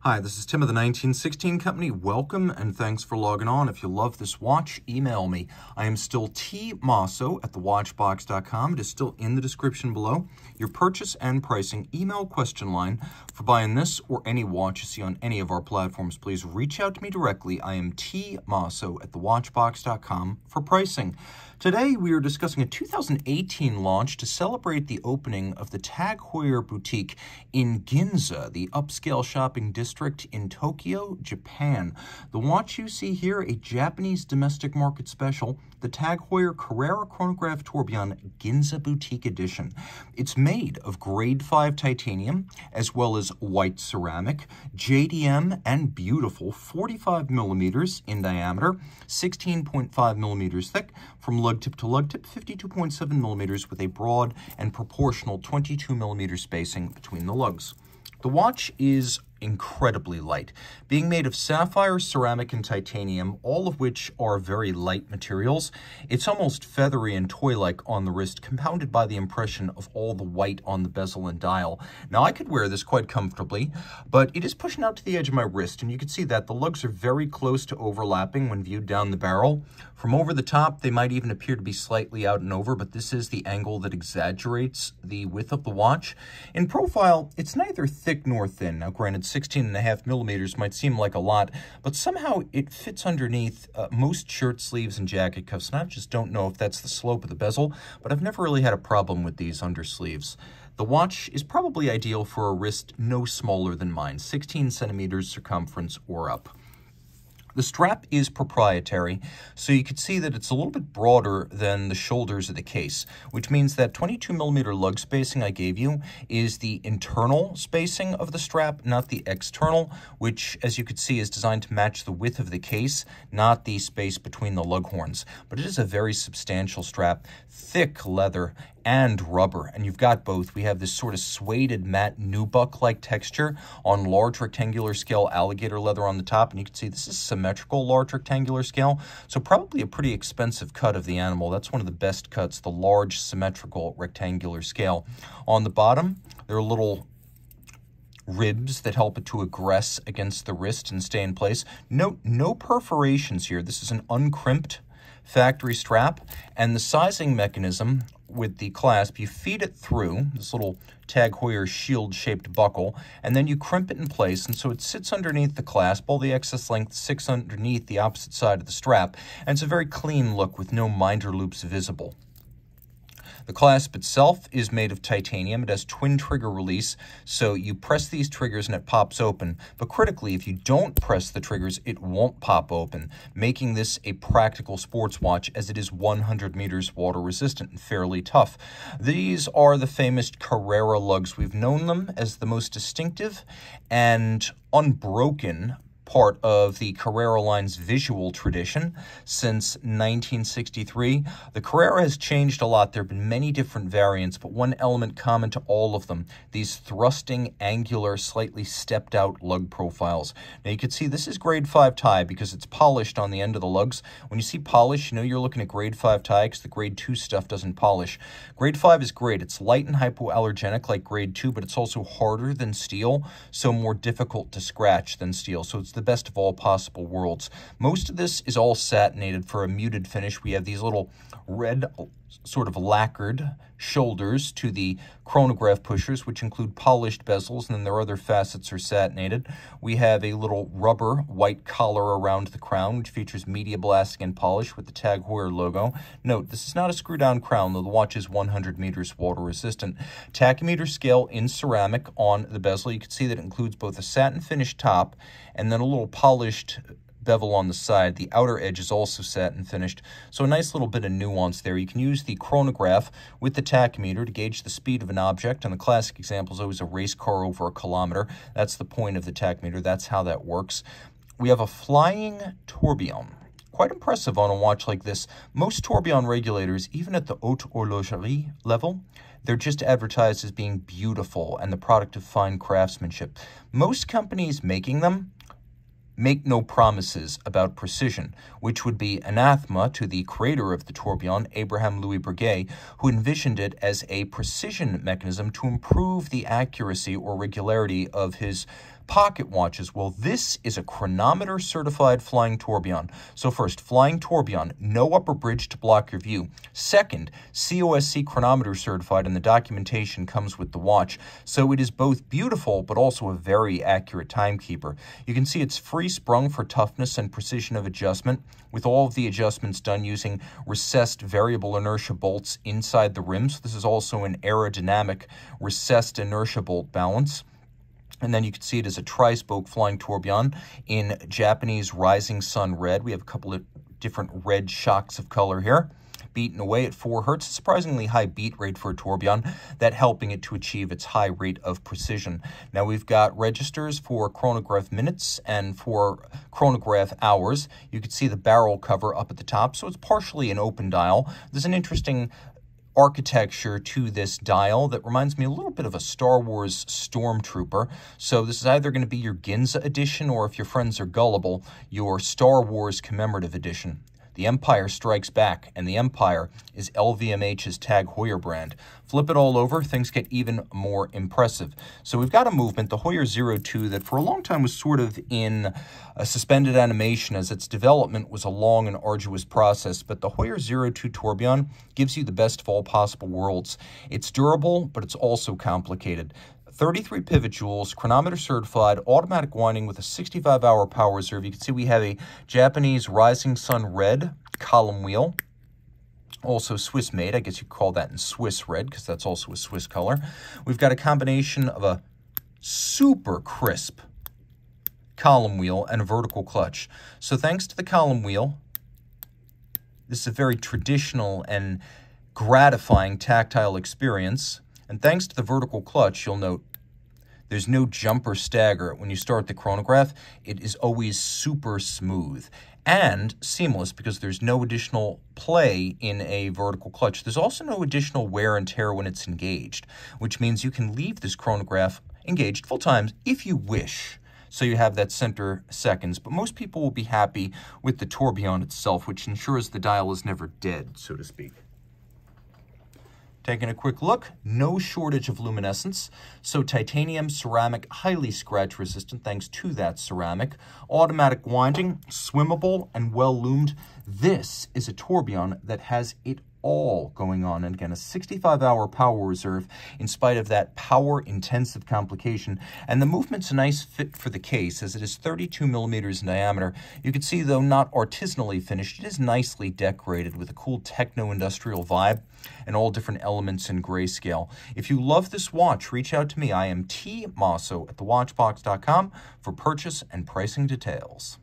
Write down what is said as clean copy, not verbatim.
Hi, this is Tim of the 1916 Company. Welcome and thanks for logging on. If you love this watch, email me. I am still Team Mosso at thewatchbox.com. It is still in the description below. Your purchase and pricing email question line for buying this or any watch you see on any of our platforms. Please reach out to me directly. I am Team Mosso at thewatchbox.com for pricing. Today, we are discussing a 2018 launch to celebrate the opening of the Tag Heuer boutique in Ginza, the upscale shopping district in Tokyo, Japan. The watch you see here, a Japanese domestic market special, the Tag Heuer Carrera Chronograph Tourbillon Ginza Boutique Edition. It's made of grade 5 titanium, as well as white ceramic, JDM, and beautiful 45 millimeters in diameter, 16.5 millimeters thick, from lug tip to lug tip, 52.7 millimeters with a broad and proportional 22 millimeter spacing between the lugs. The watch is incredibly light, being made of sapphire, ceramic, and titanium, all of which are very light materials. It's almost feathery and toy-like on the wrist, compounded by the impression of all the white on the bezel and dial. Now, I could wear this quite comfortably, but it is pushing out to the edge of my wrist, and you can see that the lugs are very close to overlapping when viewed down the barrel. From over the top, they might even appear to be slightly out and over, but this is the angle that exaggerates the width of the watch. In profile, it's neither thick nor thin. Now, granted, 16.5 millimeters might seem like a lot, but somehow it fits underneath most shirt sleeves and jacket cuffs. And I just don't know if that's the slope of the bezel, but I've never really had a problem with these undersleeves. The watch is probably ideal for a wrist no smaller than mine, 16 centimeters circumference or up. The strap is proprietary, so you can see that it's a little bit broader than the shoulders of the case, which means that 22 millimeter lug spacing I gave you is the internal spacing of the strap, not the external, which, as you can see, is designed to match the width of the case, not the space between the lug horns. But it is a very substantial strap, thick leather, and rubber, and you've got both. We have this sort of suede matte nubuck-like texture on large rectangular scale alligator leather on the top, and you can see this is symmetrical large rectangular scale, so probably a pretty expensive cut of the animal. That's one of the best cuts, the large symmetrical rectangular scale. On the bottom, there are little ribs that help it to aggress against the wrist and stay in place. Note, no perforations here. This is an uncrimped factory strap, and the sizing mechanism with the clasp, you feed it through this little Tag Heuer shield-shaped buckle, and then you crimp it in place, and so it sits underneath the clasp. All the excess length sits underneath the opposite side of the strap, and it's a very clean look with no minder loops visible. The clasp itself is made of titanium. It has twin trigger release, so you press these triggers and it pops open. But critically, if you don't press the triggers, it won't pop open, making this a practical sports watch as it is 100 meters water resistant and fairly tough. These are the famous Carrera lugs. We've known them as the most distinctive and unbroken part of the Carrera line's visual tradition since 1963. The Carrera has changed a lot. There have been many different variants, but one element common to all of them, these thrusting, angular, slightly stepped out lug profiles. Now you can see this is grade 5 tie because it's polished on the end of the lugs. When you see polish, you know you're looking at grade 5 tie because the grade 2 stuff doesn't polish. Grade 5 is great. It's light and hypoallergenic like grade 2, but it's also harder than steel, so more difficult to scratch than steel. So it's the best of all possible worlds. Most of this is all satinated for a muted finish. We have these little red sort of lacquered shoulders to the chronograph pushers, which include polished bezels, and then their other facets are satinated. We have a little rubber white collar around the crown, which features media blasting and polish with the Tag Heuer logo. Note, this is not a screw-down crown, though the watch is 100 meters water-resistant. Tachymeter scale in ceramic on the bezel. You can see that it includes both a satin finish top and then a little polished bevel on the side. The outer edge is also satin finished, so a nice little bit of nuance there. You can use the chronograph with the tachymeter to gauge the speed of an object, and the classic example is always a race car over a kilometer. That's the point of the tachymeter. That's how that works. We have a flying tourbillon. Quite impressive on a watch like this. Most tourbillon regulators, even at the haute horlogerie level, they're just advertised as being beautiful and the product of fine craftsmanship. Most companies making them make no promises about precision, which would be anathema to the creator of the tourbillon, Abraham Louis Breguet, who envisioned it as a precision mechanism to improve the accuracy or regularity of his Pocket watches. Well, this is a chronometer certified flying tourbillon. So first, flying tourbillon, no upper bridge to block your view. Second, COSC chronometer certified, and the documentation comes with the watch. So it is both beautiful, but also a very accurate timekeeper. You can see it's free sprung for toughness and precision of adjustment, with all of the adjustments done using recessed variable inertia bolts inside the rim. So this is also an aerodynamic recessed inertia bolt balance. And then you can see it as a tri-spoke flying tourbillon in Japanese rising sun red. We have a couple of different red shocks of color here. Beaten away at 4 hertz, surprisingly high beat rate for a tourbillon, that helping it to achieve its high rate of precision. Now we've got registers for chronograph minutes and for chronograph hours. You can see the barrel cover up at the top, so it's partially an open dial. There's an interesting architecture to this dial that reminds me a little bit of a Star Wars Stormtrooper. So this is either going to be your Ginza edition, or if your friends are gullible, your Star Wars commemorative edition. The Empire strikes back, and the Empire is LVMH's Tag Heuer brand. Flip it all over, things get even more impressive. So we've got a movement, the Heuer 02, that for a long time was sort of in a suspended animation, as its development was a long and arduous process. But the Heuer 02 tourbillon gives you the best of all possible worlds. It's durable, but it's also complicated. 33 pivot joules, chronometer certified, automatic winding with a 65-hour power reserve. You can see we have a Japanese rising sun red column wheel, also Swiss made. I guess you could call that in Swiss red, because that's also a Swiss color. We've got a combination of a super crisp column wheel and a vertical clutch. So thanks to the column wheel, this is a very traditional and gratifying tactile experience. And thanks to the vertical clutch, you'll note there's no jump or stagger. When you start the chronograph, it is always super smooth and seamless, because there's no additional play in a vertical clutch. There's also no additional wear and tear when it's engaged, which means you can leave this chronograph engaged full time if you wish. So you have that center seconds, but most people will be happy with the tourbillon itself, which ensures the dial is never dead, so to speak. Taking a quick look, no shortage of luminescence. So titanium, ceramic, highly scratch resistant thanks to that ceramic. Automatic winding, swimmable, and well loomed. This is a tourbillon that has it all going on. And again, a 65-hour power reserve in spite of that power-intensive complication. And the movement's a nice fit for the case, as it is 32 millimeters in diameter. You can see, though not artisanally finished, it is nicely decorated with a cool techno-industrial vibe and all different elements in grayscale. If you love this watch, reach out to me. I am Team Mosso at thewatchbox.com for purchase and pricing details.